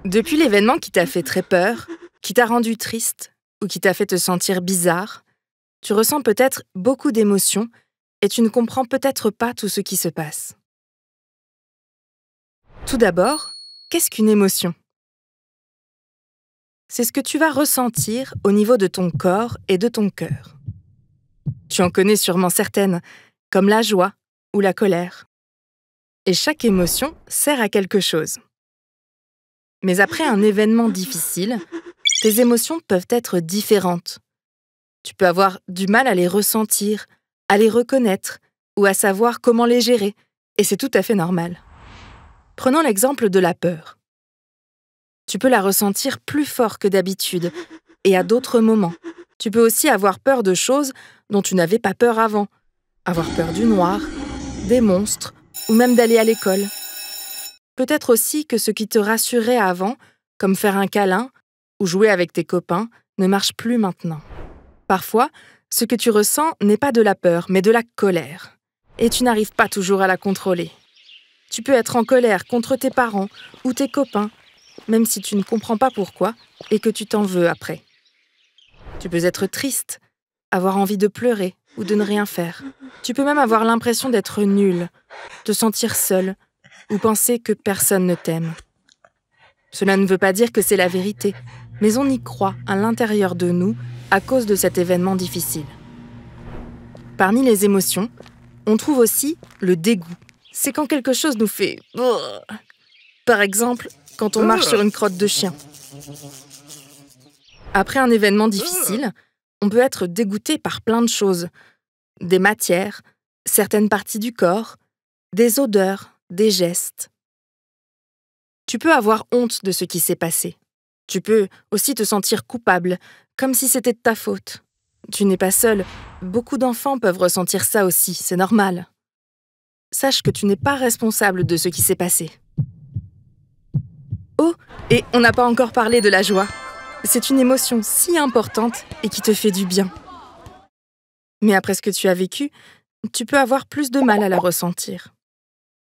Depuis l'événement qui t'a fait très peur, qui t'a rendu triste ou qui t'a fait te sentir bizarre, tu ressens peut-être beaucoup d'émotions et tu ne comprends peut-être pas tout ce qui se passe. Tout d'abord, qu'est-ce qu'une émotion? C'est ce que tu vas ressentir au niveau de ton corps et de ton cœur. Tu en connais sûrement certaines, comme la joie ou la colère. Et chaque émotion sert à quelque chose. Mais après un événement difficile, tes émotions peuvent être différentes. Tu peux avoir du mal à les ressentir, à les reconnaître ou à savoir comment les gérer, et c'est tout à fait normal. Prenons l'exemple de la peur. Tu peux la ressentir plus fort que d'habitude et à d'autres moments. Tu peux aussi avoir peur de choses dont tu n'avais pas peur avant. Avoir peur du noir, des monstres ou même d'aller à l'école. Peut-être aussi que ce qui te rassurait avant, comme faire un câlin ou jouer avec tes copains, ne marche plus maintenant. Parfois, ce que tu ressens n'est pas de la peur, mais de la colère. Et tu n'arrives pas toujours à la contrôler. Tu peux être en colère contre tes parents ou tes copains, même si tu ne comprends pas pourquoi et que tu t'en veux après. Tu peux être triste, avoir envie de pleurer ou de ne rien faire. Tu peux même avoir l'impression d'être nul, te sentir seul ou penser que personne ne t'aime. Cela ne veut pas dire que c'est la vérité, mais on y croit à l'intérieur de nous à cause de cet événement difficile. Parmi les émotions, on trouve aussi le dégoût. C'est quand quelque chose nous fait... Par exemple, quand on marche sur une crotte de chien. Après un événement difficile, on peut être dégoûté par plein de choses. Des matières, certaines parties du corps, des odeurs, des gestes. Tu peux avoir honte de ce qui s'est passé. Tu peux aussi te sentir coupable, comme si c'était de ta faute. Tu n'es pas seul, beaucoup d'enfants peuvent ressentir ça aussi, c'est normal. Sache que tu n'es pas responsable de ce qui s'est passé. Oh, et on n'a pas encore parlé de la joie. C'est une émotion si importante et qui te fait du bien. Mais après ce que tu as vécu, tu peux avoir plus de mal à la ressentir.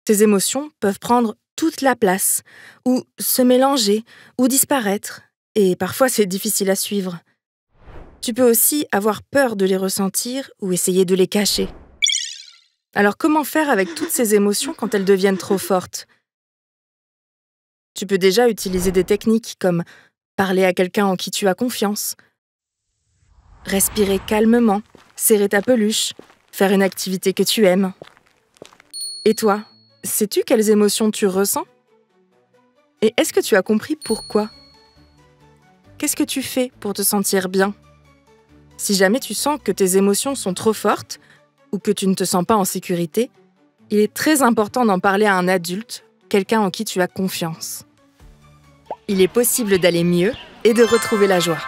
Ces émotions peuvent prendre toute la place, ou se mélanger, ou disparaître, et parfois c'est difficile à suivre. Tu peux aussi avoir peur de les ressentir ou essayer de les cacher. Alors comment faire avec toutes ces émotions quand elles deviennent trop fortes? Tu peux déjà utiliser des techniques comme parler à quelqu'un en qui tu as confiance, respirer calmement, serrer ta peluche, faire une activité que tu aimes. Et toi, sais-tu quelles émotions tu ressens? Et est-ce que tu as compris pourquoi? Qu'est-ce que tu fais pour te sentir bien? Si jamais tu sens que tes émotions sont trop fortes ou que tu ne te sens pas en sécurité, il est très important d'en parler à un adulte, quelqu'un en qui tu as confiance. Il est possible d'aller mieux et de retrouver la joie.